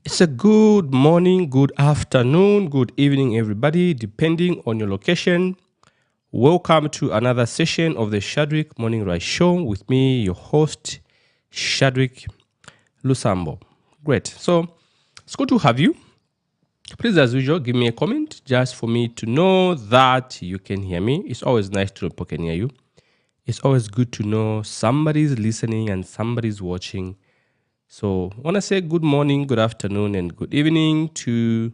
It's a good morning, good afternoon, good evening, everybody, depending on your location. Welcome to another session of the Shadrick Morning Rise Show with me, your host, Shadrick Lusambo. Great. So it's good to have you. Please, as usual, give me a comment just for me to know that you can hear me. It's always nice to know people can hear you. It's always good to know somebody's listening and somebody's watching. So I want to say good morning, good afternoon, and good evening to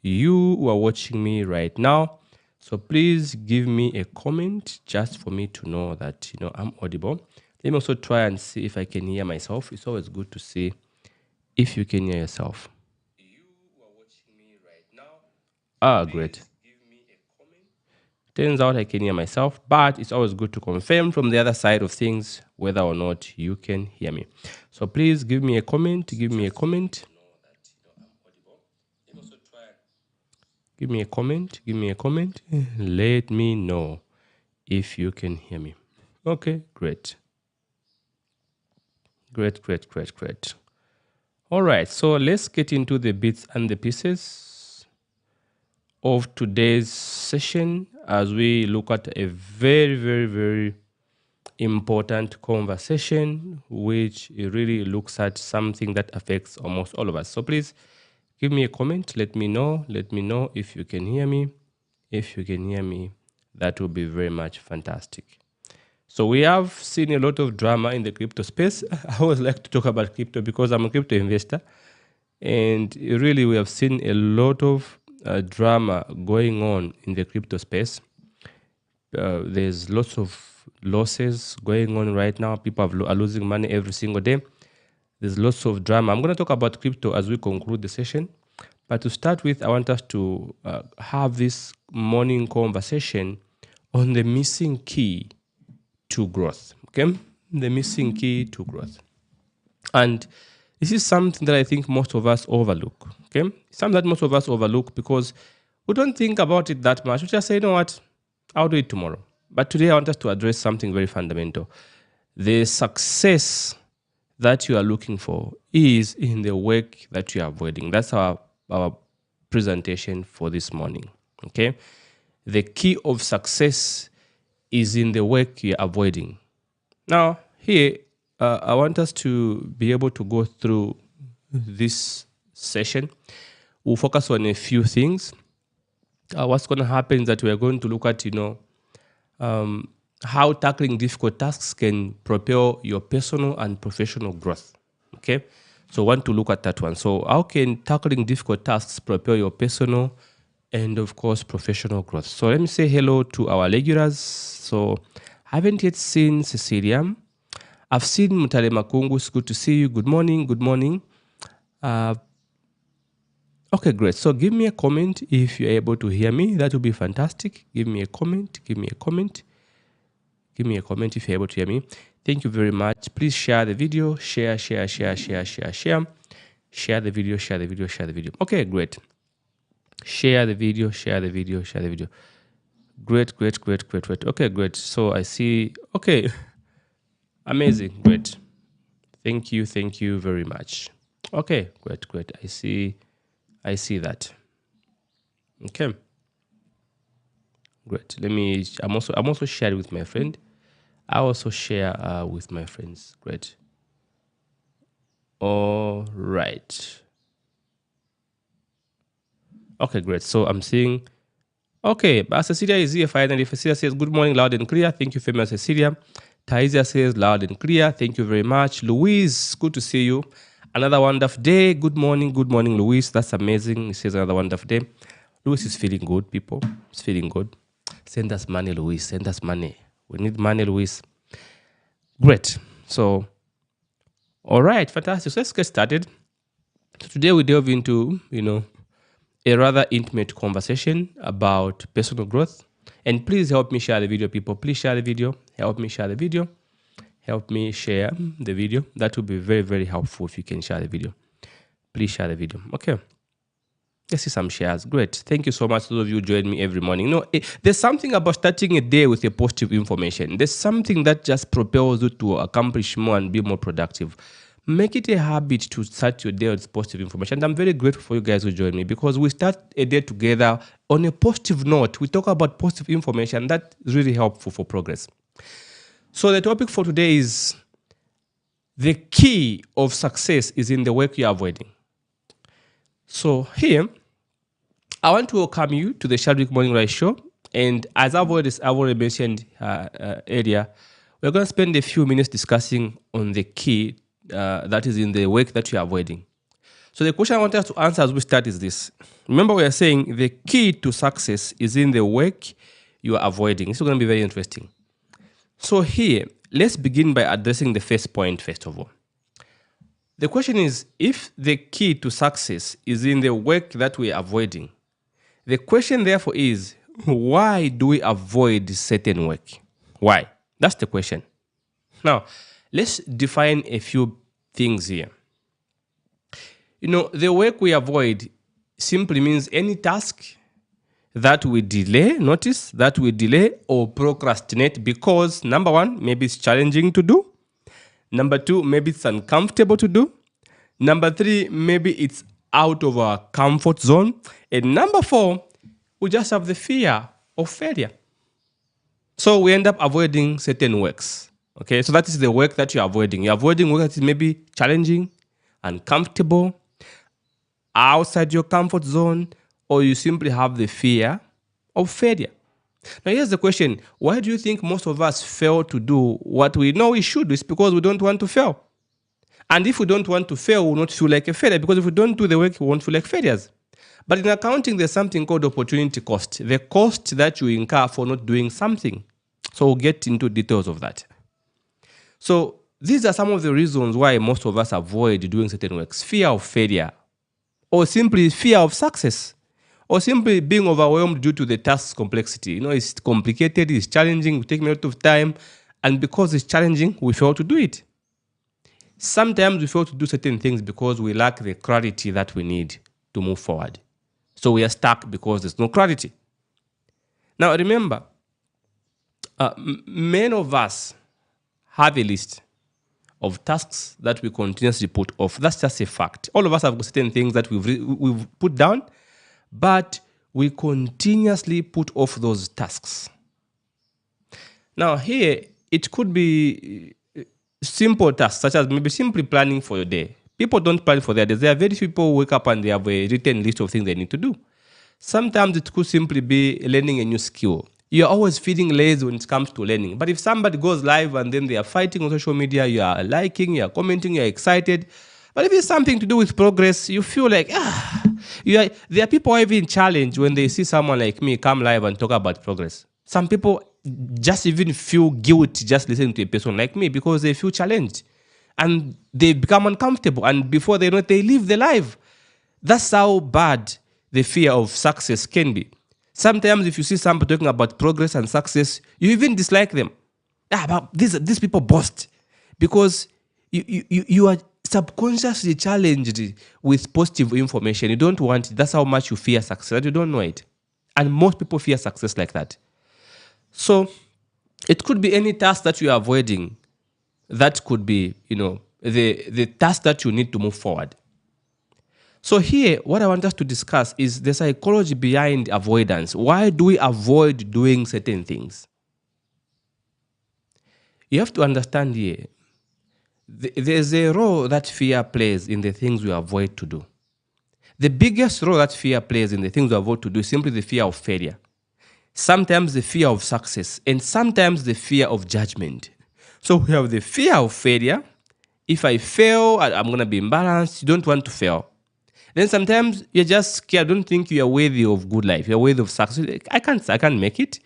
you who are watching me right now. So please give me a comment just for me to know that I'm audible. Let me also try and see if I can hear myself. It's always good to see if you can hear yourself. You who are watching me right now. Great. Give me a comment. Turns out I can hear myself, but it's always good to confirm from the other side of things whether or not you can hear me. So please give me a comment. Give me a comment. Give me a comment. Give me a comment. Let me know if you can hear me. Okay, great. Great. All right, so let's get into the bits and the pieces of today's session as we look at a very important conversation which really looks at something that affects almost all of us. So please give me a comment. Let me know if you can hear me. If you can hear me, that would be very much fantastic. So we have seen a lot of drama in the crypto space. I always like to talk about crypto because I'm a crypto investor. And really, we have seen a lot of drama going on in the crypto space. There's lots of losses going on right now. People are losing money every single day. There's lots of drama. I'm going to talk about crypto as we conclude the session. But to start with, I want us to have this morning conversation on the missing key to growth. Okay? The missing key to growth. And this is something that I think most of us overlook. Okay? Something that most of us overlook because we don't think about it that much. We just say, you know what? I'll do it tomorrow. But today I want us to address something very fundamental. The success that you are looking for is in the work that you are avoiding. That's our presentation for this morning. Okay? The key of success is in the work you're avoiding. Now, here, I want us to be able to go through this session. We'll focus on a few things. What's going to happen is that we're going to look at, how tackling difficult tasks can propel your personal and professional growth. Okay? So I want to look at that one. So how can tackling difficult tasks propel your personal and, of course, professional growth? So let me say hello to our regulars. So I haven't yet seen Cecilia. I've seen Mutale Makungu. It's good to see you. Good morning. Okay, great. So give me a comment if you're able to hear me. That would be fantastic. Give me a comment if you're able to hear me. Thank you very much. Please share the video. Share. Share the video. Okay, great. Share the video. Great. Okay, great. So I see. Okay. Amazing. Great. Thank you very much. Okay, great. I see that. Okay. Great. I'm also sharing with my friend. I also share with my friends. Great. All right. Okay, great. So I'm seeing. Okay, Cecilia is here finally. Cecilia says, good morning, loud and clear. Thank you very much, Cecilia. Taisia says, loud and clear. Thank you very much. Louise, good to see you. Another wonderful day. Good morning, Louise. That's amazing. He says another wonderful day. Louise is feeling good, people. It's feeling good. Send us money, Louise. Send us money. We need money, Louise. Great. So, all right, fantastic. So let's get started. So today we delve into, a rather intimate conversation about personal growth. And please help me share the video, people. Please share the video. Help me share the video. That would be very helpful if you can share the video. Please share the video. Okay. Let's see some shares. Great. Thank you so much to those of you who join me every morning. There's something about starting a day with a positive information. There's something that just propels you to accomplish more and be more productive. Make it a habit to start your day with positive information. And I'm very grateful for you guys who join me, because we start a day together on a positive note. We talk about positive information. That's really helpful for progress. So the topic for today is the key of success is in the work you're avoiding. So here, I want to welcome you to the Shadrick Morning Rise Show. And as I've already mentioned earlier, we're going to spend a few minutes discussing on the key that is in the work that you're avoiding. So the question I want us to answer as we start is this. Remember, we are saying the key to success is in the work you are avoiding. This is going to be very interesting. So here, let's begin by addressing the first point first of all. The question is, if the key to success is in the work that we are avoiding, the question therefore is, why do we avoid certain work? Why? That's the question. Now, let's define a few things here. The work we avoid simply means any task that we delay, notice that we delay or procrastinate because, number one, maybe it's challenging to do. Number two, maybe it's uncomfortable to do. Number three, maybe it's out of our comfort zone. And number four, we just have the fear of failure. So we end up avoiding certain works. Okay, so that is the work that you're avoiding. You're avoiding work that is maybe challenging, uncomfortable, outside your comfort zone, or you simply have the fear of failure. Now here's the question. Why do you think most of us fail to do what we know we should? It's because we don't want to fail. And if we don't want to fail, we will not feel like a failure, because if we don't do the work, we won't feel like failures. But in accounting, there's something called opportunity cost, the cost that you incur for not doing something. So we'll get into details of that. So these are some of the reasons why most of us avoid doing certain works. Fear of failure, or simply fear of success, or simply being overwhelmed due to the task's complexity. It's complicated, it's challenging, we take a lot of time, and because it's challenging, we fail to do it. Sometimes we fail to do certain things because we lack the clarity that we need to move forward. So we are stuck because there's no clarity. Now remember, many of us have a list of tasks that we continuously put off. That's just a fact. All of us have certain things that we've put down, but we continuously put off those tasks. Now here, it could be simple tasks, such as maybe simply planning for your day. People don't plan for their days. There are very few people who wake up and they have a written list of things they need to do. Sometimes it could simply be learning a new skill. You're always feeling lazy when it comes to learning. But if somebody goes live and then they are fighting on social media, you are liking, you are commenting, you are excited. But if it's something to do with progress, you feel like, there are people who are even challenged when they see someone like me come live and talk about progress. Some people just even feel guilty just listening to a person like me because they feel challenged. And they become uncomfortable. And before they know it, they leave the life. That's how bad the fear of success can be. Sometimes if you see somebody talking about progress and success, you even dislike them. But these people boast because you are subconsciously challenged with positive information. You don't want it. That's how much you fear success. You don't know it. And most people fear success like that. So it could be any task that you are avoiding. That could be, the task that you need to move forward. So here, what I want us to discuss is the psychology behind avoidance. Why do we avoid doing certain things? You have to understand here, there's a role that fear plays in the things we avoid to do. The biggest role that fear plays in the things we avoid to do is simply the fear of failure. Sometimes the fear of success, and sometimes the fear of judgment. So we have the fear of failure. If I fail, I'm going to be embarrassed. You don't want to fail. Then sometimes you're just scared. Don't think you are worthy of good life. You're worthy of success. I can't make it.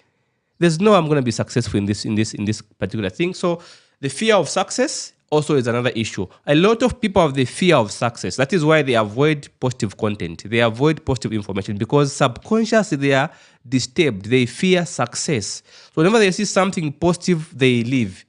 There's no I'm going to be successful in this particular thing. So the fear of success also is another issue. A lot of people have the fear of success. That is why they avoid positive content. They avoid positive information because subconsciously they are disturbed. They fear success. So whenever they see something positive, they leave.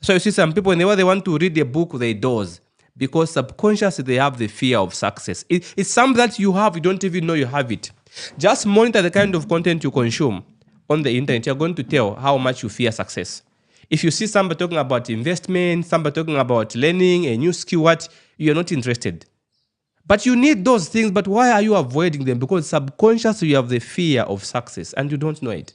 So you see some people, whenever they want to read a book, they doze. Because subconsciously they have the fear of success. It's something that you have, you don't even know you have it. Just monitor the kind of content you consume on the internet. You're going to tell how much you fear success. If you see somebody talking about investment, somebody talking about learning a new skill, what, you're not interested. But you need those things, but why are you avoiding them? Because subconsciously you have the fear of success and you don't know it.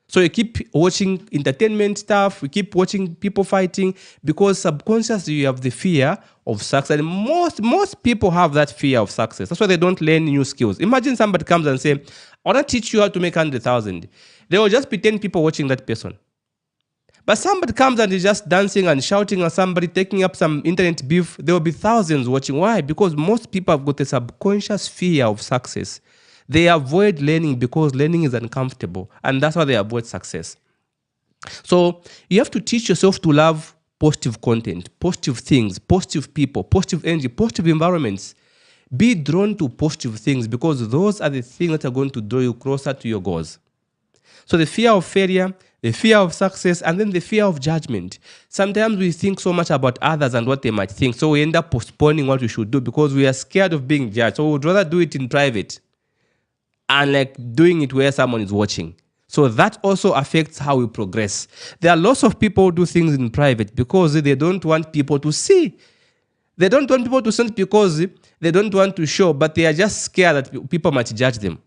So you keep watching entertainment stuff, you keep watching people fighting because subconsciously you have the fear of success. And most people have that fear of success. That's why they don't learn new skills. Imagine somebody comes and say, I want to teach you how to make 100,000. There will just be 10 people watching that person. But somebody comes and is just dancing and shouting at somebody, taking up some internet beef, there will be thousands watching. Why? Because most people have got a subconscious fear of success. They avoid learning because learning is uncomfortable, and that's why they avoid success. So you have to teach yourself to love positive content, positive things, positive people, positive energy, positive environments. Be drawn to positive things because those are the things that are going to draw you closer to your goals. So the fear of failure, the fear of success, and then the fear of judgment. Sometimes we think so much about others and what they might think, so we end up postponing what we should do because we are scared of being judged. So we'd rather do it in private and like doing it where someone is watching. So that also affects how we progress. There are lots of people who do things in private because they don't want people to see. They don't want people to see because they don't want to show, but they are just scared that people might judge them.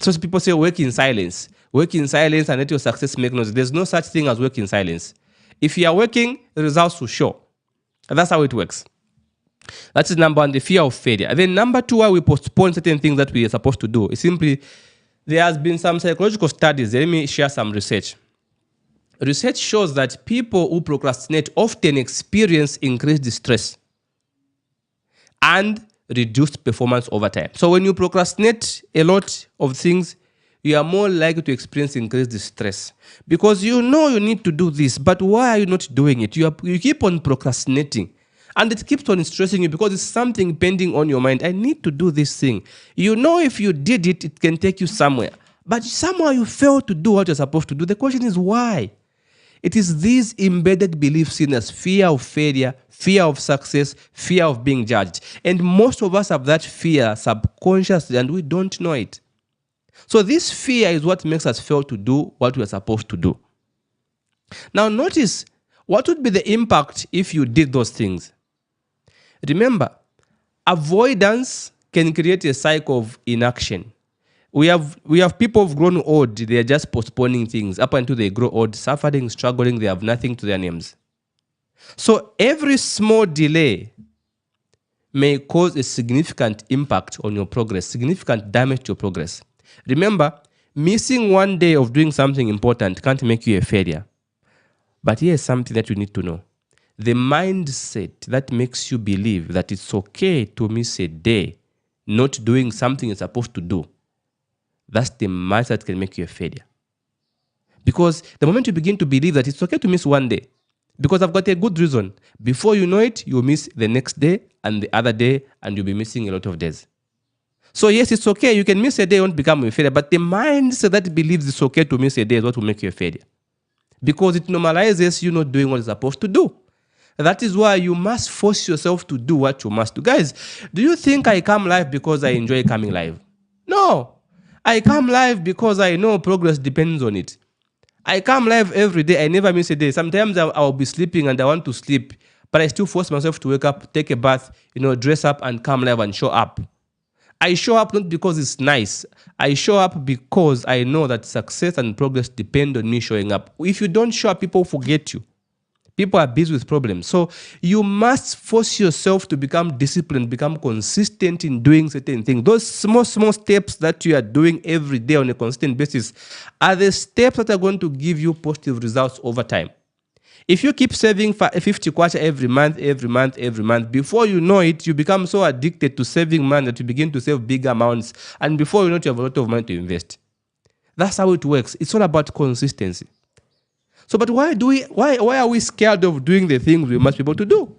So people say work in silence. Work in silence and let your success make noise. There's no such thing as work in silence. If you are working, the results will show. And that's how it works. That is number one, the fear of failure. And then number two, why we postpone certain things that we are supposed to do is simply, there has been some psychological studies. Let me share some research. Research shows that people who procrastinate often experience increased stress and reduced performance over time. So when you procrastinate a lot of things, you are more likely to experience increased stress because you know you need to do this, but why are you not doing it? You keep on procrastinating. And it keeps on stressing you because it's something pending on your mind. I need to do this thing. You know if you did it, it can take you somewhere. But somehow you fail to do what you're supposed to do. The question is why? It is these embedded beliefs in us: fear of failure, fear of success, fear of being judged. And most of us have that fear subconsciously and we don't know it. So this fear is what makes us fail to do what we are supposed to do. Now notice, what would be the impact if you did those things? Remember, avoidance can create a cycle of inaction. We have people who've grown old, they are just postponing things up until they grow old, suffering, struggling, they have nothing to their names. So every small delay may cause a significant impact on your progress, significant damage to your progress. Remember, missing one day of doing something important can't make you a failure. But here's something that you need to know. The mindset that makes you believe that it's okay to miss a day not doing something you're supposed to do, that's the mindset that can make you a failure. Because the moment you begin to believe that it's okay to miss one day, because I've got a good reason, before you know it, you'll miss the next day and the other day, and you'll be missing a lot of days. So yes, it's okay. You can miss a day, it won't become a failure. But the mindset that believes it's okay to miss a day is what will make you a failure. Because it normalizes you not doing what you're supposed to do. That is why you must force yourself to do what you must do. Guys, do you think I come live because I enjoy coming live? No. I come live because I know progress depends on it. I come live every day. I never miss a day. Sometimes I'll be sleeping and I want to sleep, but I still force myself to wake up, take a bath, dress up and come live and show up. I show up not because it's nice. I show up because I know that success and progress depend on me showing up. If you don't show up, people forget you. People are busy with problems. So you must force yourself to become disciplined, become consistent in doing certain things. Those small steps that you are doing every day on a consistent basis are the steps that are going to give you positive results over time. If you keep saving 50 kwacha every month, before you know it, you become so addicted to saving money that you begin to save big amounts. And before you know it, you have a lot of money to invest. That's how it works. It's all about consistency. So, but why are we scared of doing the things we must be able to do?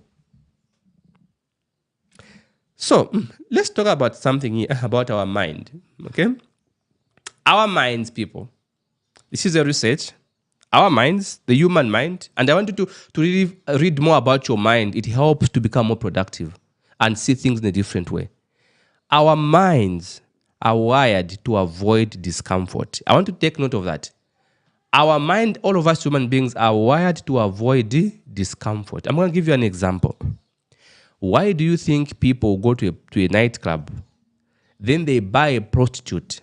So, let's talk about something here about our mind, okay? Our minds, people. This is a research. Our minds, the human mind, and I want you to really read more about your mind. It helps to become more productive and see things in a different way. Our minds are wired to avoid discomfort. I want to take note of that. Our mind, all of us human beings, are wired to avoid discomfort. I'm going to give you an example. Why do you think people go to a nightclub, then they buy a prostitute?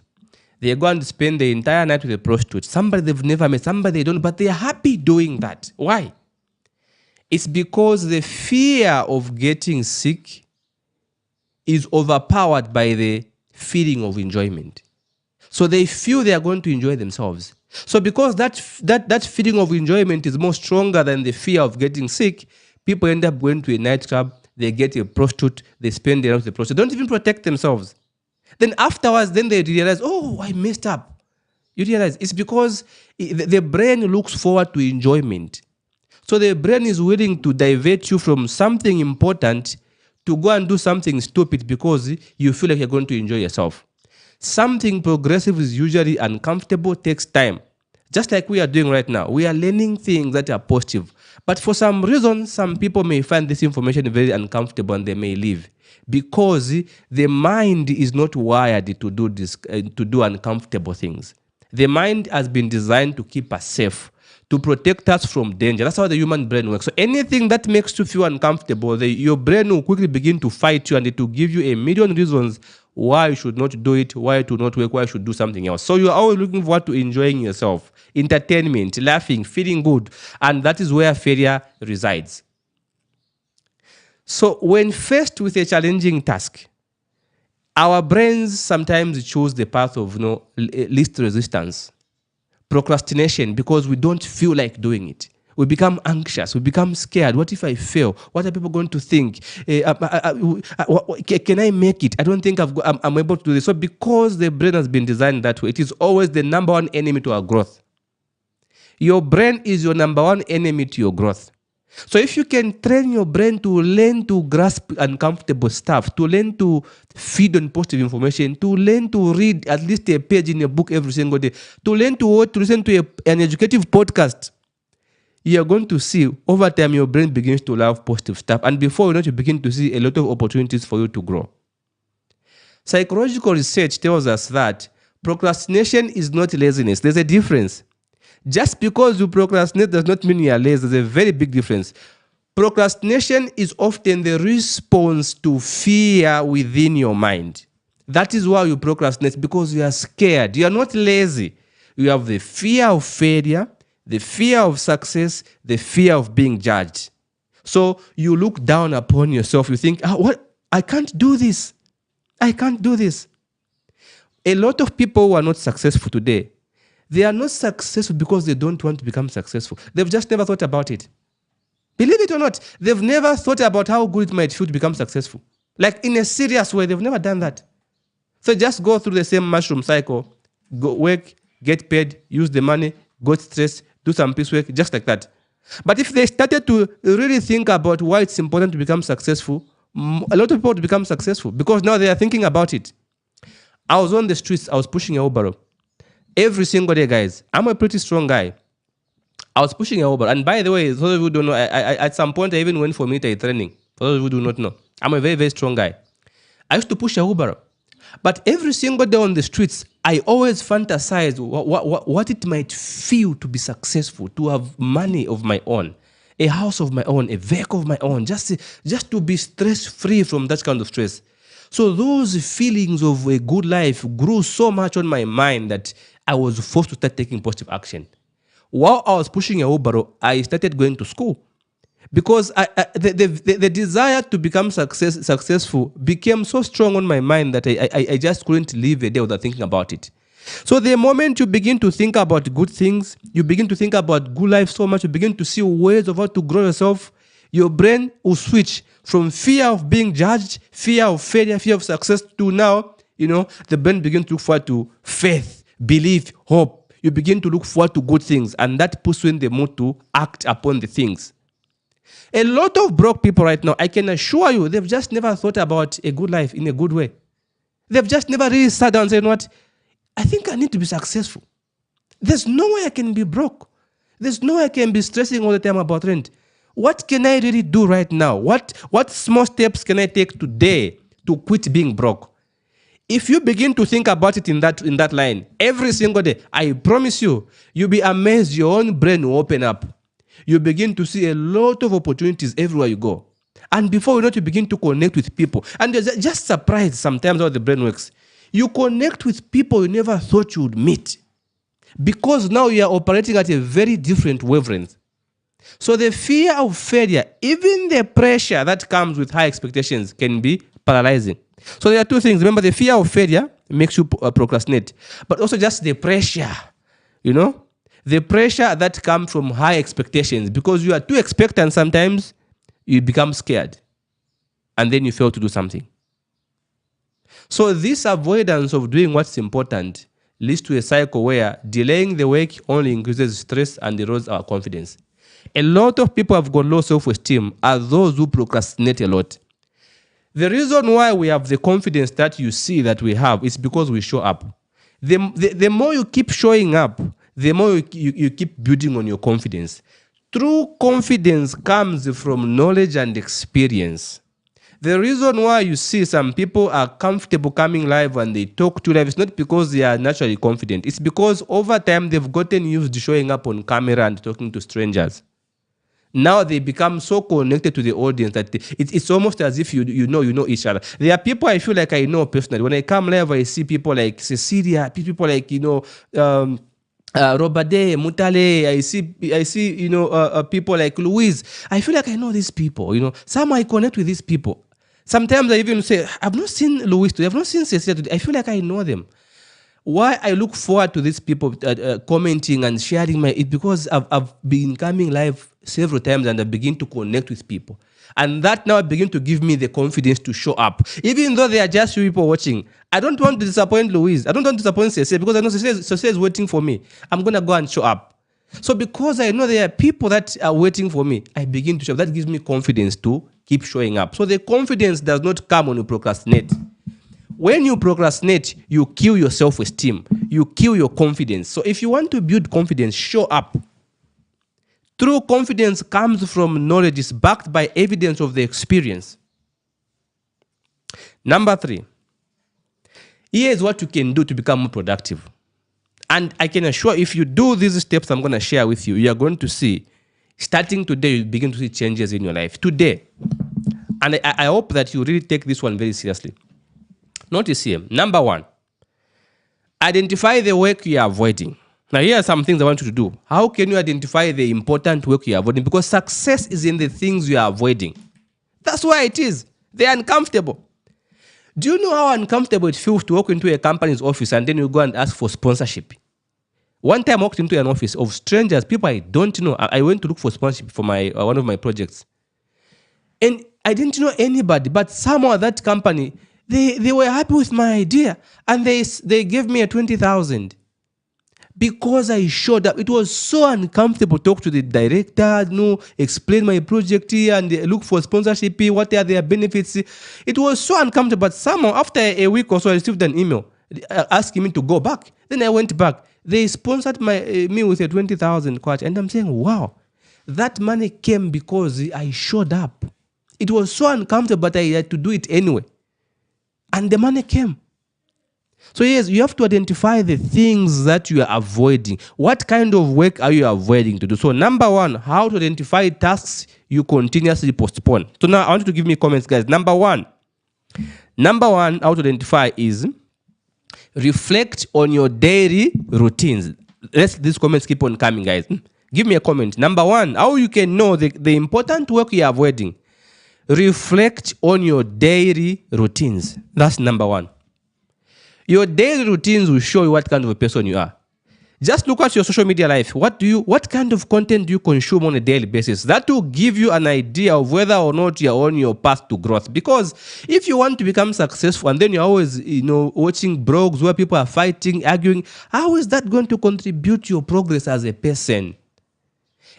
They go and spend the entire night with a prostitute, somebody they've never met, somebody they don't, but they're happy doing that. Why? It's because the fear of getting sick is overpowered by the feeling of enjoyment. So they feel they are going to enjoy themselves. So because that feeling of enjoyment is more stronger than the fear of getting sick, people end up going to a nightclub, they get a prostitute, they spend the night with the prostitute. They don't even protect themselves. Then afterwards, then they realize, oh, I messed up. You realize it's because the brain looks forward to enjoyment. So the brain is willing to divert you from something important to go and do something stupid because you feel like you're going to enjoy yourself. Something progressive is usually uncomfortable, takes time. Just like we are doing right now. We are learning things that are positive. But for some reason, some people may find this information very uncomfortable and they may leave. Because the mind is not wired to do this, to do uncomfortable things. The mind has been designed to keep us safe, to protect us from danger. That's how the human brain works. So anything that makes you feel uncomfortable, your brain will quickly begin to fight you and it will give you a million reasons why you should not do it, why it will not work, why you should do something else. So you are always looking forward to enjoying yourself, entertainment, laughing, feeling good. And that is where failure resides. So when faced with a challenging task, our brains sometimes choose the path of least resistance. Procrastination, because we don't feel like doing it. We become anxious. We become scared. What if I fail? What are people going to think? Can I make it? I don't think I'm able to do this. So because the brain has been designed that way, it is always the number one enemy to our growth. Your brain is your number one enemy to your growth. So if you can train your brain to learn to grasp uncomfortable stuff, to learn to feed on positive information, to learn to read at least a page in a book every single day, to learn to listen to an educative podcast, you're going to see over time your brain begins to love positive stuff. And before you know, you begin to see a lot of opportunities for you to grow. Psychological research tells us that procrastination is not laziness. There's a difference. Just because you procrastinate does not mean you are lazy. There's a very big difference. Procrastination is often the response to fear within your mind. That is why you procrastinate, because you are scared. You are not lazy. You have the fear of failure, the fear of success, the fear of being judged. So you look down upon yourself. You think, what? I can't do this. I can't do this. A lot of people who are not successful today, they are not successful because they don't want to become successful. They've just never thought about it. Believe it or not, they've never thought about how good it might feel to become successful. Like in a serious way, they've never done that. So just go through the same mushroom cycle. Go work, get paid, use the money, go stress, do some piecework, just like that. But if they started to really think about why it's important to become successful, a lot of people would become successful because now they are thinking about it. I was on the streets, I was pushing a wheelbarrow. Every single day, guys. I'm a pretty strong guy. I was pushing a wheelbarrow. And by the way, those of you who don't know, I at some point I even went for military training. For those of you who do not know, I'm a very, very strong guy. I used to push a wheelbarrow. But every single day on the streets, I always fantasize what it might feel to be successful, to have money of my own, a house of my own, a vehicle of my own, just to be stress-free from that kind of stress. So those feelings of a good life grew so much on my mind that I was forced to start taking positive action. While I was pushing a wheelbarrow, I started going to school. Because the desire to become successful became so strong on my mind that I just couldn't live a day without thinking about it. So the moment you begin to think about good things, you begin to think about good life so much, you begin to see ways of how to grow yourself, your brain will switch from fear of being judged, fear of failure, fear of success to now, the brain begins to look forward to faith, belief, hope. You begin to look forward to good things, and that puts you in the mood to act upon the things. A lot of broke people right now, I can assure you, they've just never thought about a good life in a good way. They've just never really sat down and said, what? I think I need to be successful. There's no way I can be broke. There's no way I can be stressing all the time about rent. What can I really do right now? What small steps can I take today to quit being broke? If you begin to think about it in that line every single day, I promise you, you'll be amazed. Your own brain will open up. You begin to see a lot of opportunities everywhere you go. And before you know it, you begin to connect with people. And you're just surprised sometimes how the brain works. You connect with people you never thought you would meet. Because now you are operating at a very different wavelength. So the fear of failure, even the pressure that comes with high expectations, can be paralyzing. So there are two things. Remember, the fear of failure makes you procrastinate. But also just the pressure, the pressure that comes from high expectations. Because you are too expectant sometimes, you become scared. And then you fail to do something. So this avoidance of doing what's important leads to a cycle where delaying the work only increases stress and erodes our confidence. A lot of people have got low self-esteem are those who procrastinate a lot. The reason why we have the confidence that you see that we have is because we show up. The more you keep showing up, the more you keep building on your confidence. True confidence comes from knowledge and experience. The reason why you see some people are comfortable coming live and they talk to live is not because they are naturally confident. It's because over time they've gotten used to showing up on camera and talking to strangers. Now they become so connected to the audience that it's almost as if you know each other. There are people I feel like I know personally. When I come live, I see people like Cecilia, people like Robade, Mutale. I see people like Louise. I feel like I know these people. Some I connect with these people. Sometimes I even say, I've not seen Louise today. I've not seen Cecilia today. I feel like I know them. Why I look forward to these people commenting and sharing it's because I've been coming live several times and I begin to connect with people. And that now begin to give me the confidence to show up. Even though there are just few people watching, I don't want to disappoint Louise. I don't want to disappoint Cecilia because I know Cecilia is waiting for me. I'm going to go and show up. So because I know there are people that are waiting for me, I begin to show up. That gives me confidence to keep showing up. So the confidence does not come when you procrastinate. When you procrastinate, you kill your self-esteem. You kill your confidence. So if you want to build confidence, show up. True confidence comes from knowledge. It's backed by evidence of the experience. Number 3. Here is what you can do to become more productive. And I can assure if you do these steps I'm going to share with you, you are going to see, starting today, you begin to see changes in your life. Today. And I hope that you really take this one very seriously. Notice here, number 1, identify the work you are avoiding. Now, here are some things I want you to do. How can you identify the important work you are avoiding? Because success is in the things you are avoiding. That's why it is. They're uncomfortable. Do you know how uncomfortable it feels to walk into a company's office and then you go and ask for sponsorship? One time I walked into an office of strangers, people I don't know. I went to look for sponsorship for one of my projects. And I didn't know anybody, but somehow at that company, they were happy with my idea and they gave me a 20,000 because I showed up. It was so uncomfortable to talk to the director, explain my project here and look for sponsorship here, what are their benefits. It was so uncomfortable, but somehow after a week or so I received an email asking me to go back. Then I went back. They sponsored me with a 20,000 kwacha and I'm saying, wow, that money came because I showed up. It was so uncomfortable, but I had to do it anyway. And the money came. So yes, you have to identify the things that you are avoiding. What kind of work are you avoiding to do? So number 1, how to identify tasks you continuously postpone. So now I want you to give me comments, guys. Number one, how to identify is reflect on your daily routines. These comments keep on coming, guys. Give me a comment. Number 1, how you can know the important work you are avoiding. Reflect on your daily routines. That's number 1. Your daily routines will show you what kind of a person you are. Just look at your social media life. What kind of content do you consume on a daily basis? That will give you an idea of whether or not you are on your path to growth. Because if you want to become successful and then you're always, watching blogs where people are fighting, arguing, how is that going to contribute to your progress as a person?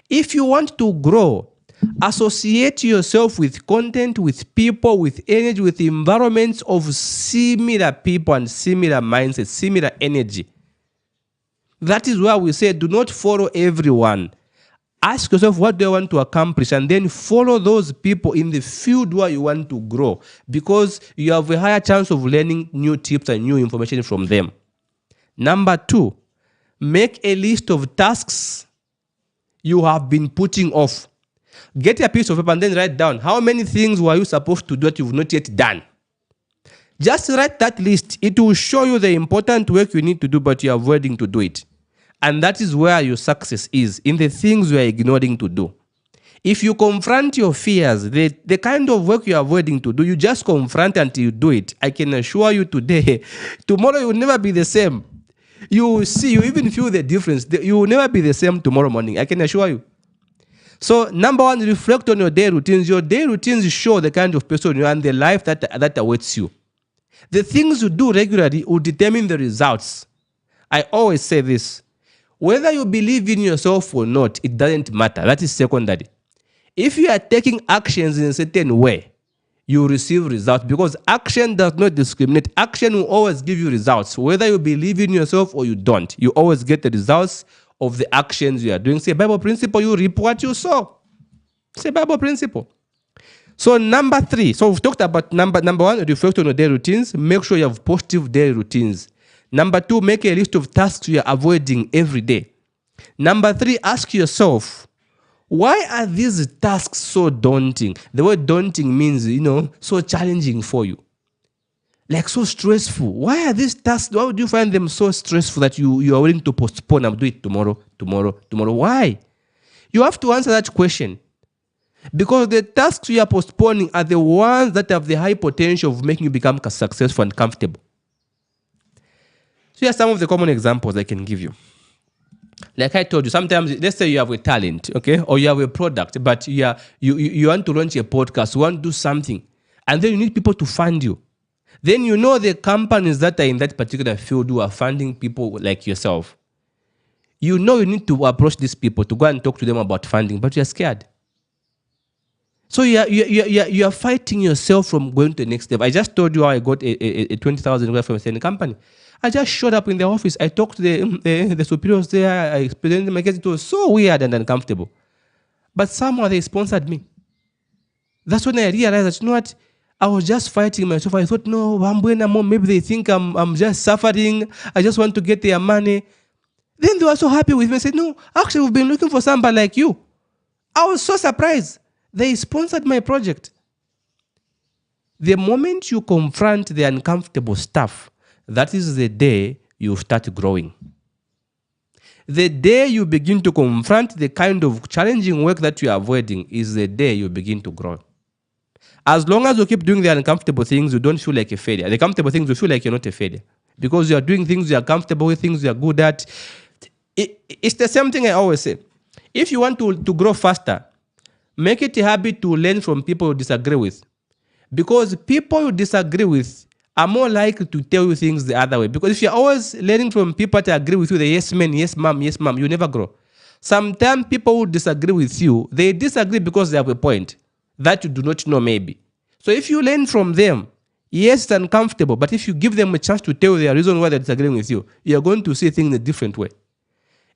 If you want to grow, associate yourself with content, with people, with energy, with environments of similar people and similar mindsets, similar energy. That is why we say do not follow everyone. Ask yourself, what do I want to accomplish? And then follow those people in the field where you want to grow, because you have a higher chance of learning new tips and new information from them. Number 2, make a list of tasks you have been putting off. Get a piece of paper and then write down how many things were you supposed to do that you've not yet done. Just write that list. It will show you the important work you need to do, but you're avoiding to do it. And that is where your success is, in the things you are ignoring to do. If you confront your fears, the kind of work you're avoiding to do, you just confront until you do it. I can assure you today, tomorrow you will never be the same. You will see, you even feel the difference. You will never be the same tomorrow morning, I can assure you. So, number 1, reflect on your day routines. Your day routines show the kind of person you are and the life that awaits you. The things you do regularly will determine the results. I always say this. Whether you believe in yourself or not, it doesn't matter. That is secondary. If you are taking actions in a certain way, you will receive results, because action does not discriminate. Action will always give you results. Whether you believe in yourself or you don't, you always get the results of the actions you are doing. Say Bible principle, you reap what you sow. Say Bible principle. So number 3, so we've talked about number 1, reflect on your daily routines. Make sure you have positive daily routines. Number 2, make a list of tasks you are avoiding every day. Number 3, ask yourself, why are these tasks so daunting? The word daunting means, so challenging for you. Like so stressful. Why are these tasks, why would you find them so stressful that you are willing to postpone and do it tomorrow? Why? You have to answer that question. Because the tasks you are postponing are the ones that have the high potential of making you become successful and comfortable. So here are some of the common examples I can give you. Like I told you, sometimes, let's say you have a talent, okay, or you have a product, but you want to launch a podcast, you want to do something, and then you need people to fund you. Then the companies that are in that particular field who are funding people like yourself. You need to approach these people to go and talk to them about funding, but you're scared. So you are fighting yourself from going to the next step. I just told you how I got a 20,000 from a certain company. I just showed up in the office. I talked to the superiors there. I explained my case. It was so weird and uncomfortable. But somehow they sponsored me. That's when I realized that, I was just fighting myself. I thought, no, maybe they think I'm just suffering. I just want to get their money. Then they were so happy with me. I said, no, actually, we've been looking for somebody like you. I was so surprised. They sponsored my project. The moment you confront the uncomfortable stuff, that is the day you start growing. The day you begin to confront the kind of challenging work that you are avoiding is the day you begin to grow. As long as you keep doing the uncomfortable things, you don't feel like a failure. The comfortable things, you feel like you're not a failure. Because you are doing things you are comfortable with, things you are good at. It's the same thing I always say. If you want to grow faster, make it a habit to learn from people you disagree with. Because people you disagree with are more likely to tell you things the other way. Because if you're always learning from people that agree with you, the yes men, yes ma'am, you never grow. Sometimes people who disagree with you, they disagree because they have a point that you do not know maybe. So if you learn from them, yes, it's uncomfortable, but if you give them a chance to tell their reason why they're disagreeing with you, you're going to see things in a different way.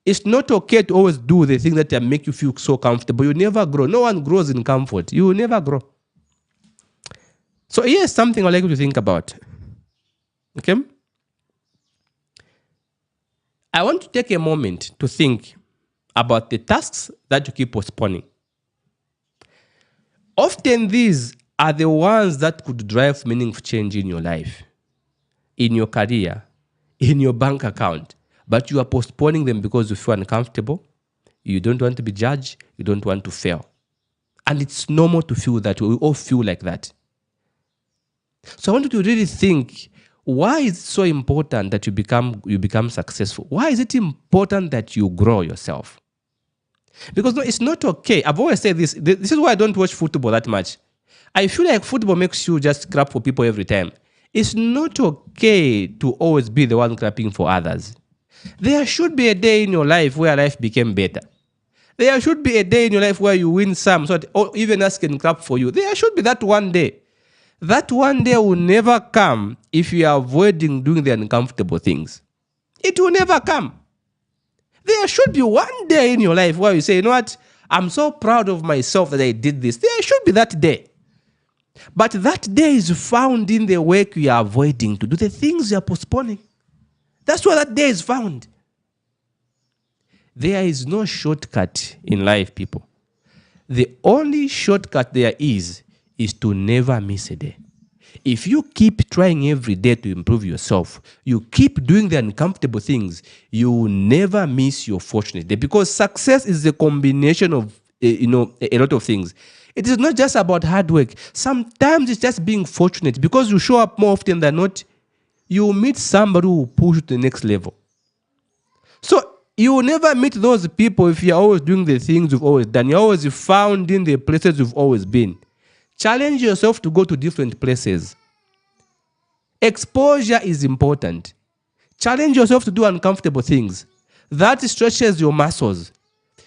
It's not okay to always do the things that make you feel so comfortable. You never grow. No one grows in comfort. You will never grow. So here's something I'd like you to think about. Okay? I want to take a moment to think about the tasks that you keep postponing. Often these are the ones that could drive meaningful change in your life, in your career, in your bank account. But you are postponing them because you feel uncomfortable. You don't want to be judged. You don't want to fail. And it's normal to feel that way. We all feel like that. So I want you to really think, why is it so important that you become successful? Why is it important that you grow yourself? Because no, it's not okay. I've always said this. This is why I don't watch football that much. I feel like football makes you just clap for people every time. It's not okay to always be the one clapping for others. There should be a day in your life where life became better. There should be a day in your life where you win some, so that even us can clap for you. There should be that one day. That one day will never come if you are avoiding doing the uncomfortable things. It will never come. There should be one day in your life where you say, you know what, I'm so proud of myself that I did this. There should be that day. But that day is found in the work you are avoiding to do, the things you are postponing. That's where that day is found. There is no shortcut in life, people. The only shortcut there is to never miss a day. If you keep trying every day to improve yourself, you keep doing the uncomfortable things, you will never miss your fortunate day, because success is a combination of a lot of things. It is not just about hard work. Sometimes it's just being fortunate, because you show up more often than not, you will meet somebody who will push you to the next level. So you will never meet those people if you're always doing the things you've always done. You're always found in the places you've always been. Challenge yourself to go to different places. Exposure is important. Challenge yourself to do uncomfortable things. That stretches your muscles.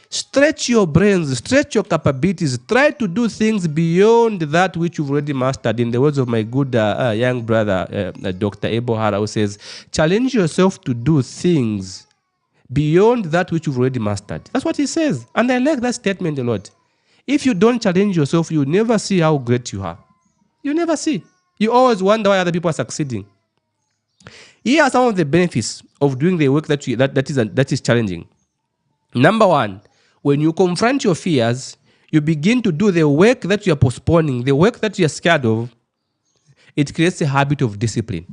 Stretch your brains, stretch your capabilities. Try to do things beyond that which you've already mastered. In the words of my good young brother, Dr. Abel Hara, who says, challenge yourself to do things beyond that which you've already mastered. That's what he says. And I like that statement a lot. If you don't challenge yourself, you never see how great you are. You never see. You always wonder why other people are succeeding. Here are some of the benefits of doing the work that is challenging. Number one, when you confront your fears, you begin to do the work that you are postponing, the work that you are scared of. It creates a habit of discipline.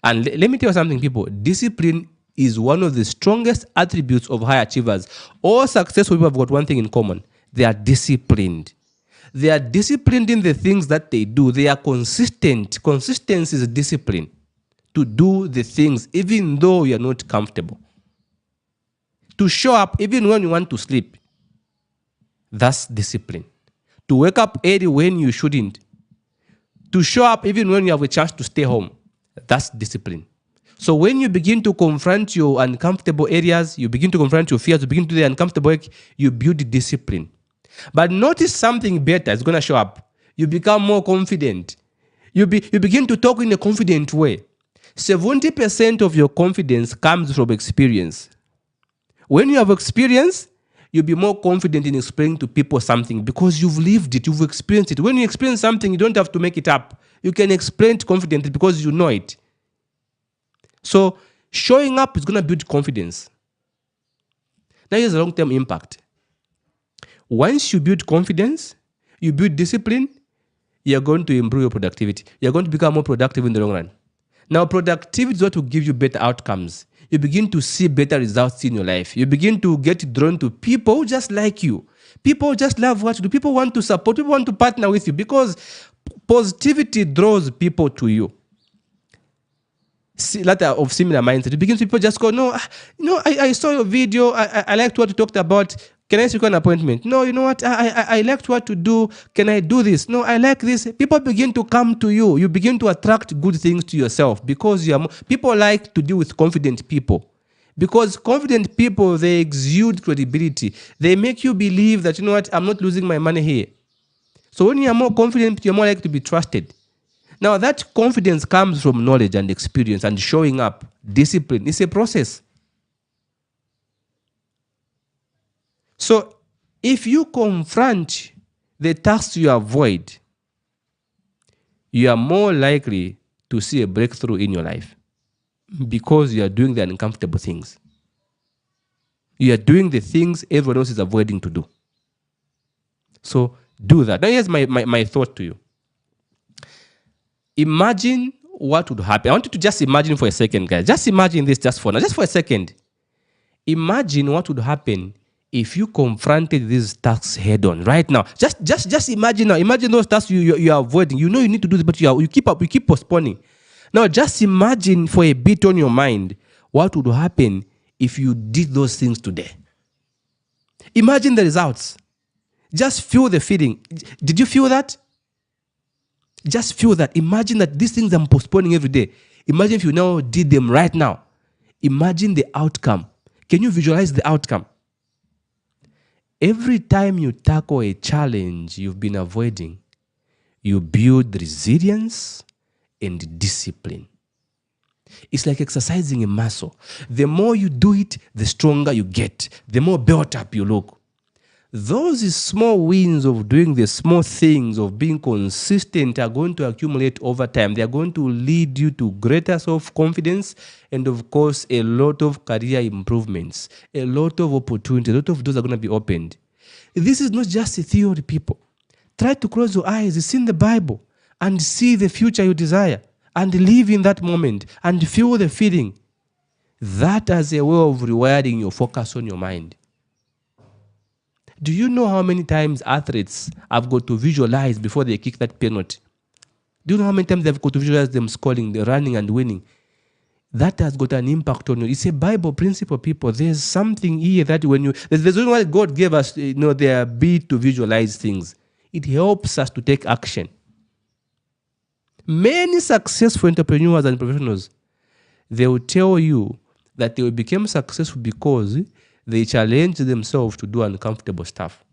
And let me tell you something, people. Discipline is one of the strongest attributes of high achievers. All successful people have got one thing in common. They are disciplined. They are disciplined in the things that they do. They are consistent. Consistency is discipline. To do the things even though you are not comfortable. To show up even when you want to sleep. That's discipline. To wake up early when you shouldn't. To show up even when you have a chance to stay home. That's discipline. So when you begin to confront your uncomfortable areas, you begin to confront your fears, you begin to do the uncomfortable work, you build discipline. But notice something better is going to show up. You become more confident. You begin to talk in a confident way. 70% of your confidence comes from experience. When you have experience, you'll be more confident in explaining to people something because you've lived it, you've experienced it. When you experience something, you don't have to make it up. You can explain it confidently because you know it. So showing up is going to build confidence. Now here's a long-term impact. Once you build confidence, you build discipline, you're going to improve your productivity. You're going to become more productive in the long run. Now, productivity is what will give you better outcomes. You begin to see better results in your life. You begin to get drawn to people just like you. People just love what you do. People want to support. People want to partner with you because positivity draws people to you. A lot of similar mindset. It begins people just go, no, I saw your video. I liked what you talked about. Can I seek an appointment? No, you know what? I liked what to do. Can I do this? No, I like this. People begin to come to you. You begin to attract good things to yourself because people like to deal with confident people. Because confident people, they exude credibility. They make you believe that, you know what? I'm not losing my money here. So when you're more confident, you're more likely to be trusted. Now, that confidence comes from knowledge and experience and showing up. Discipline. It's a process. So, if you confront the tasks you avoid, you are more likely to see a breakthrough in your life because you are doing the uncomfortable things. You are doing the things everyone else is avoiding to do. So, do that. Now, here's my thought to you. Imagine what would happen. I want you to just imagine for a second, guys. Just imagine this just for a second. Imagine what would happen if you confronted these tasks head on right now. Just imagine now. Imagine those tasks you are avoiding. You know you need to do this, but you keep postponing. Now just imagine for a bit on your mind what would happen if you did those things today. Imagine the results. Just feel the feeling. Did you feel that? Just feel that. Imagine that these things I'm postponing every day. Imagine if you now did them right now. Imagine the outcome. Can you visualize the outcome? Every time you tackle a challenge you've been avoiding, you build resilience and discipline. It's like exercising a muscle. The more you do it, the stronger you get. The more built up you look. Those small wins of doing the small things, of being consistent, are going to accumulate over time. They are going to lead you to greater self-confidence and, of course, a lot of career improvements, a lot of opportunities, a lot of doors are going to be opened. This is not just a theory, people. Try to close your eyes, see in the Bible, and see the future you desire, and live in that moment, and feel the feeling. That as a way of rewiring your focus on your mind. Do you know how many times athletes have got to visualize before they kick that penalty? Do you know how many times they've got to visualize them scoring, the running and winning? That has got an impact on you. It's a Bible principle, people. There's something here that when you... There's the reason why God gave us, the ability to visualize things. It helps us to take action. Many successful entrepreneurs and professionals, they will tell you that they became successful because they challenged themselves to do uncomfortable stuff.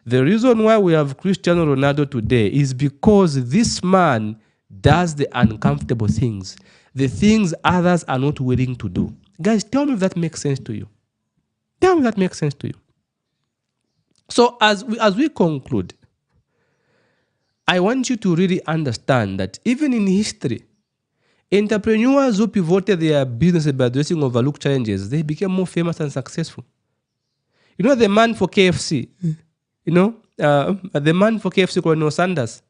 The reason why we have Cristiano Ronaldo today is because this man does the uncomfortable things, the things others are not willing to do. Guys, tell me if that makes sense to you. Tell me if that makes sense to you. So as we conclude, I want you to really understand that even in history, entrepreneurs who pivoted their business by addressing overlooked challenges, they became more famous and successful. You know the man for KFC? The man for KFC, Colonel Sanders.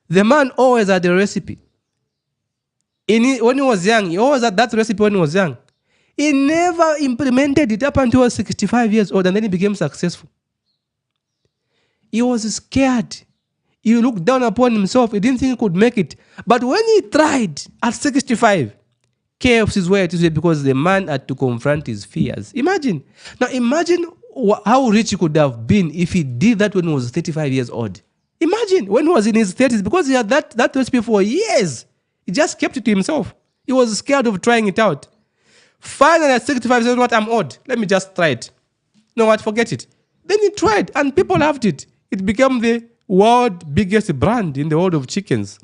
The man always had a recipe. When he was young, he always had that recipe when he was young. He never implemented it up until he was 65 years old, and then he became successful. He was scared. He looked down upon himself. He didn't think he could make it. But when he tried at 65, KFC is where it is, because the man had to confront his fears. Imagine how rich he could have been if he did that when he was 35 years old. Imagine when he was in his 30s, because he had that recipe for years. He just kept it to himself. He was scared of trying it out. Finally, at 65, he said, "What? I'm old. Let me just try it. No, what? Forget it." Then he tried, and people loved it. It became the world biggest brand in the world of chickens.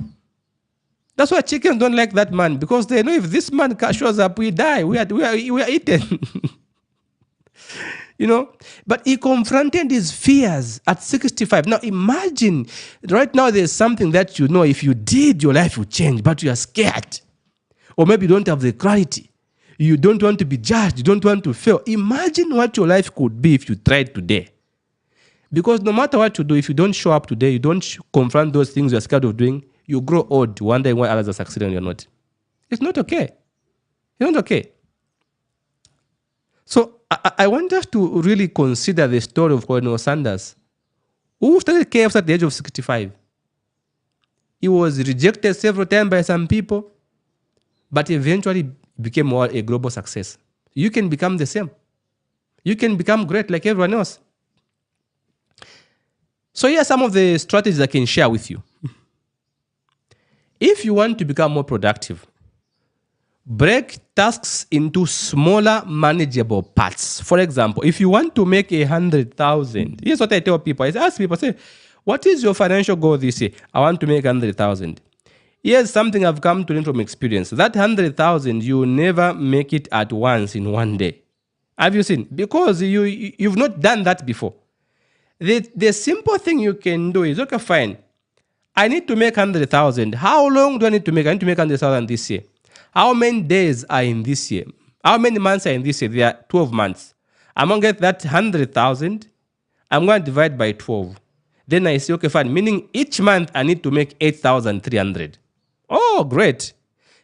That's why chickens don't like that man, because they know if this man shows up, we die. We are eaten. But he confronted his fears at 65. Now imagine, right now there's something that if you did, your life would change, but you are scared. Or maybe you don't have the clarity. You don't want to be judged. You don't want to fail. Imagine what your life could be if you tried today. Because no matter what you do, if you don't show up today, you don't confront those things you're scared of doing, you grow old, wondering why others are succeeding and you're not. It's not okay. It's not okay. So I want us to really consider the story of Colonel Sanders, who started KFC at the age of 65. He was rejected several times by some people, but eventually became a global success. You can become the same. You can become great like everyone else. So here are some of the strategies I can share with you. If you want to become more productive, break tasks into smaller, manageable parts. For example, if you want to make 100,000, here's what I tell people. I ask people, say, what is your financial goal this year? I want to make 100,000. Here's something I've come to learn from experience. That 100,000, you never make it at once in one day. Have you seen? Because you've not done that before. The simple thing you can do is, okay, fine. I need to make 100,000. How long do I need to make? I need to make 100,000 this year. How many days are in this year? How many months are in this year? There are 12 months. I'm going to get that 100,000. I'm going to divide by 12. Then I say, okay, fine. Meaning each month I need to make 8,300. Oh, great.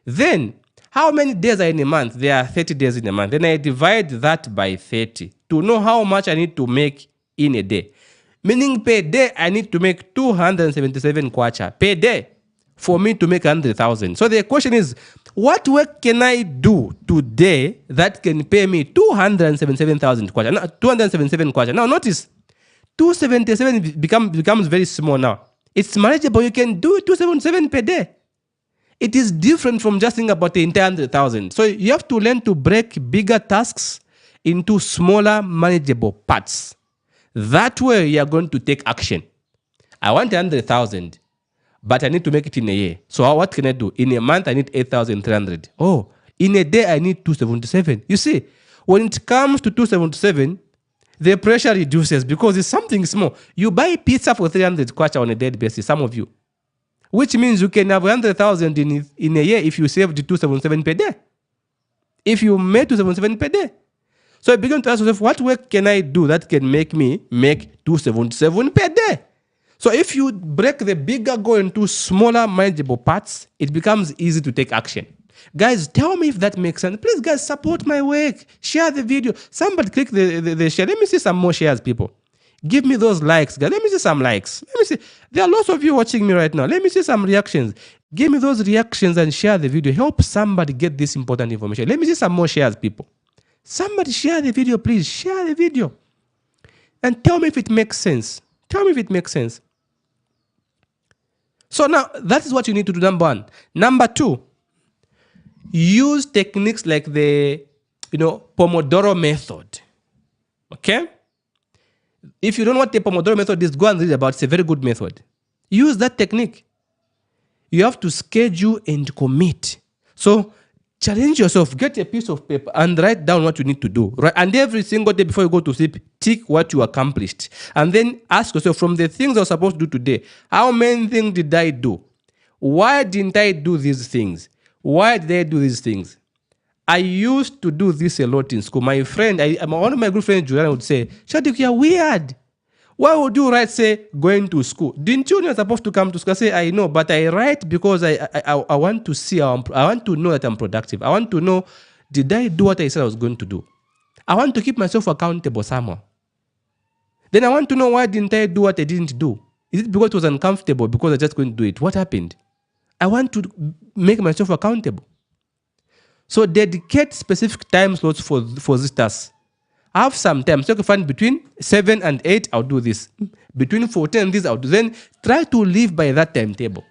Then how many days are in a month? There are 30 days in a month. Then I divide that by 30 to know how much I need to make in a day. Meaning per day, I need to make 277 kwacha per day for me to make 100,000. So the question is, what work can I do today that can pay me 277,000 kwacha? No, 277 kwacha. Now notice, 277 becomes very small now. It's manageable. You can do 277 per day. It is different from just thinking about the entire 100,000. So you have to learn to break bigger tasks into smaller, manageable parts. That way, you are going to take action. I want 100,000, but I need to make it in a year. So what can I do? In a month, I need 8,300. Oh, in a day, I need 277. You see, when it comes to 277, the pressure reduces because it's something small. You buy pizza for 300 kwacha on a daily basis, some of you, which means you can have 100,000 in a year if you saved 277 per day. If you made 277 per day. So I begin to ask myself, what work can I do that can make me make 277 per day? So if you break the bigger goal into smaller, manageable parts, it becomes easy to take action. Guys, tell me if that makes sense. Please, guys, support my work. Share the video. Somebody click the share. Let me see some more shares, people. Give me those likes, guys. Let me see some likes. Let me see. There are lots of you watching me right now. Let me see some reactions. Give me those reactions and share the video. Help somebody get this important information. Let me see some more shares, people. Somebody share the video, please. Share the video. And tell me if it makes sense. Tell me if it makes sense. So now, that is what you need to do, number one. Number two, use techniques like the, Pomodoro method. Okay? If you don't know what the Pomodoro method is, go and read about it. It's a very good method. Use that technique. You have to schedule and commit. So, challenge yourself. Get a piece of paper and write down what you need to do. Right? And every single day before you go to sleep, tick what you accomplished. And then ask yourself, from the things I was supposed to do today, how many things did I do? Why didn't I do these things? Why did I do these things? I used to do this a lot in school. My friend, one of my good friends, Julian, would say, Shadrick, you're weird. Why would you write, say, going to school? Didn't you know you're supposed to come to school? I say, I know, but I write because I want to see, I want to know that I'm productive. I want to know, did I do what I said I was going to do? I want to keep myself accountable somehow. Then I want to know, why didn't I do what I didn't do? Is it because it was uncomfortable, because I just couldn't do it? What happened? I want to make myself accountable. So dedicate specific time slots for this task. I have some time. So you can find between 7 and 8, I'll do this. Between 14 and this, I'll do. Then try to live by that timetable.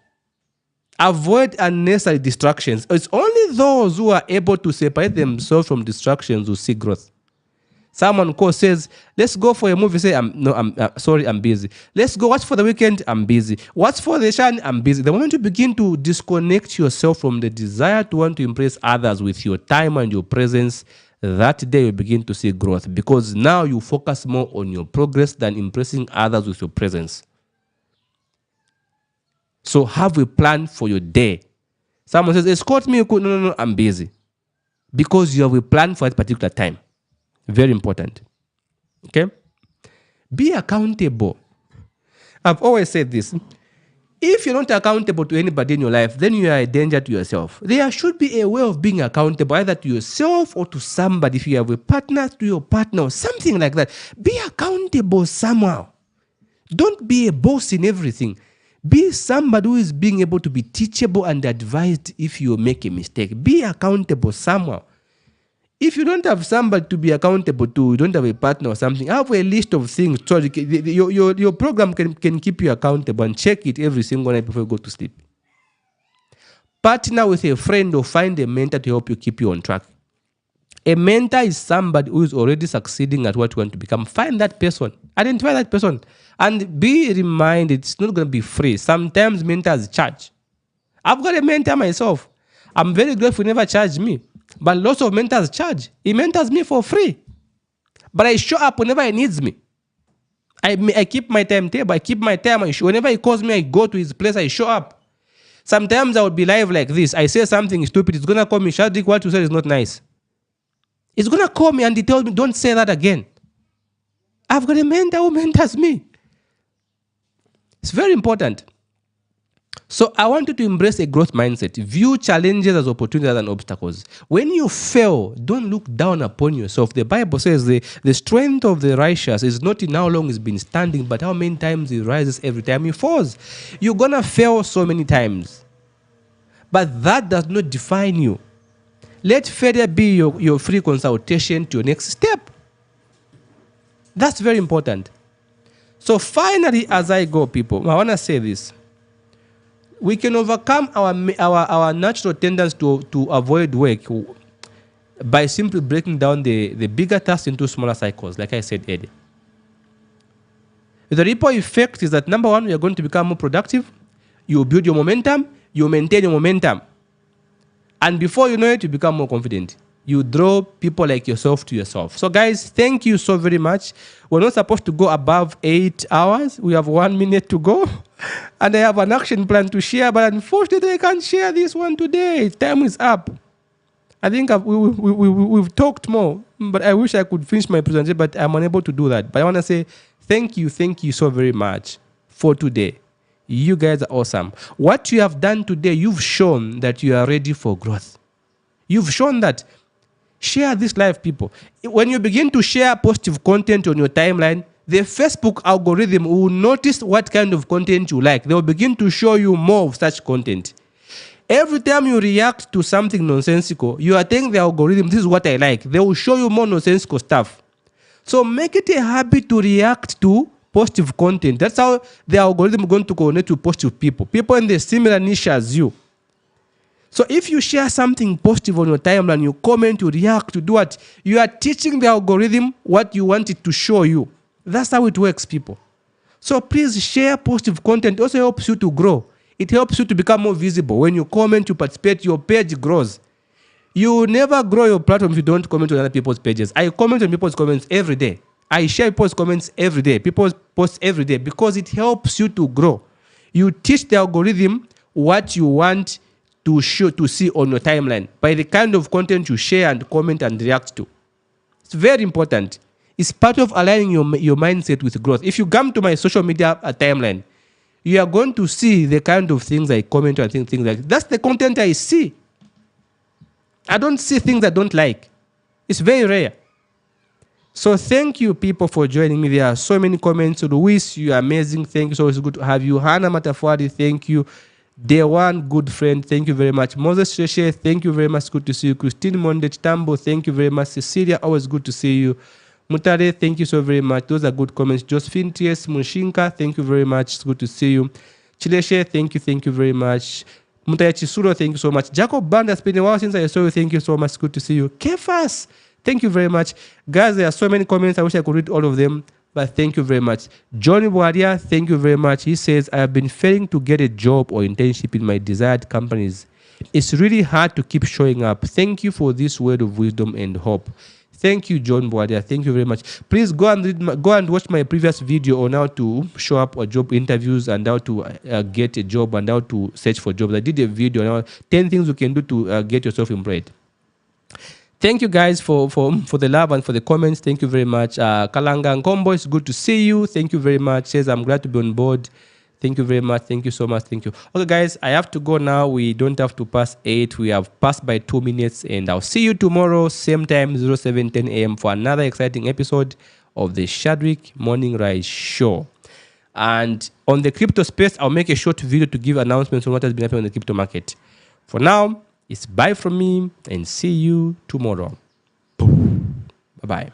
Avoid unnecessary distractions. It's only those who are able to separate themselves from distractions who see growth. Someone says, let's go for a movie. Say, I'm busy. Let's go. What's for the weekend? I'm busy. What's for the shan? I'm busy. The moment you begin to disconnect yourself from the desire to want to impress others with your time and your presence, that day you begin to see growth, because now you focus more on your progress than impressing others with your presence. So have a plan for your day. Someone says, escort me. No, I'm busy. Because you have a plan for that particular time. Very important. Okay? Be accountable. I've always said this. If you're not accountable to anybody in your life, then you are a danger to yourself. There should be a way of being accountable, either to yourself or to somebody. If you have a partner, to your partner, or something like that. Be accountable somehow. Don't be a boss in everything. Be somebody who is being able to be teachable and advised if you make a mistake. Be accountable somehow. If you don't have somebody to be accountable to, you don't have a partner or something, have a list of things. So your program can keep you accountable, and check it every single night before you go to sleep. Partner with a friend or find a mentor to help you keep you on track. A mentor is somebody who is already succeeding at what you want to become. Find that person. Identify that person. And be reminded, it's not going to be free. Sometimes mentors charge. I've got a mentor myself. I'm very grateful he never charged me. But lots of mentors charge. He mentors me for free. But I show up whenever he needs me. I keep my timetable. I keep my time. Whenever he calls me, I go to his place. I show up. Sometimes I would be live like this. I say something stupid. It's going to call me, Shadrick, what you said is not nice. It's going to call me and he tells me, don't say that again. I've got a mentor who mentors me. It's very important. So I want you to embrace a growth mindset. View challenges as opportunities and obstacles. When you fail, don't look down upon yourself. The Bible says the strength of the righteous is not in how long he's been standing, but how many times he rises every time he falls. You're going to fail so many times. But that does not define you. Let failure be your free consultation to your next step. That's very important. So finally, as I go, people, I want to say this. We can overcome our natural tendency to avoid work by simply breaking down the bigger tasks into smaller cycles, like I said earlier. The ripple effect is that, number one, you're going to become more productive. You build your momentum. You maintain your momentum. And before you know it, you become more confident. You draw people like yourself to yourself. So guys, thank you so very much. We're not supposed to go above 8 hours. We have 1 minute to go. And I have an action plan to share, but unfortunately I can't share this one today. Time is up. I think we've talked more, but I wish I could finish my presentation, but I'm unable to do that. But I want to say thank you so very much for today. You guys are awesome. What you have done today, you've shown that you are ready for growth. You've shown that. Share this live, people. When you begin to share positive content on your timeline, the Facebook algorithm will notice what kind of content you like. They will begin to show you more of such content. Every time you react to something nonsensical, you are telling the algorithm, this is what I like. They will show you more nonsensical stuff. So make it a habit to react to positive content. That's how the algorithm is going to connect to positive people. People in the similar niche as you. So if you share something positive on your timeline, you comment, you react, you do what? You are teaching the algorithm what you want it to show you. That's how it works, people. So please share positive content. It also helps you to grow. It helps you to become more visible. When you comment, you participate, your page grows. You will never grow your platform if you don't comment on other people's pages. I comment on people's comments every day. I share people's comments every day. People post every day because it helps you to grow. You teach the algorithm what you want to see on your timeline by the kind of content you share and comment and react to. It's very important. It's part of aligning your mindset with growth. If you come to my social media timeline, you are going to see the kind of things I comment on, things like that. That's the content I see. I don't see things I don't like. It's very rare. So thank you, people, for joining me. There are so many comments. Luis, you are amazing. Thank you. So it's good to have you. Hannah Matafwadi, thank you. Day one, good friend, thank you very much. Moses Sheshe, thank you very much, good to see you. Christine Monde Tambo, thank you very much. Cecilia, always good to see you. Mutare, thank you so very much. Those are good comments. Josephine T.S. Mushinka, thank you very much. It's good to see you. Chileshe, thank you very much. Mutaya Chisuro, thank you so much. Jacob Band, it's been a while since I saw you. Thank you so much. Good to see you. Kefas, thank you very much. Guys, there are so many comments. I wish I could read all of them. But thank you very much. Johnny Wadia, thank you very much. He says, I have been failing to get a job or internship in my desired companies. It's really hard to keep showing up. Thank you for this word of wisdom and hope. Thank you, John Wadia. Thank you very much. Please go and watch my previous video on how to show up for job interviews and how to get a job and how to search for jobs. I did a video on 10 things you can do to get yourself employed. Thank you guys for the love and for the comments. Thank you very much. Kalanga Nkombo, it's good to see you. Thank you very much. Says, I'm glad to be on board. Thank you very much. Thank you so much. Thank you. Okay, guys, I have to go now. We don't have to pass 8. We have passed by 2 minutes. And I'll see you tomorrow, same time, 07:10 a.m. for another exciting episode of the Shadrick Morning Rise Show. And on the crypto space, I'll make a short video to give announcements on what has been happening on the crypto market. For now, it's bye from me and see you tomorrow. Bye-bye.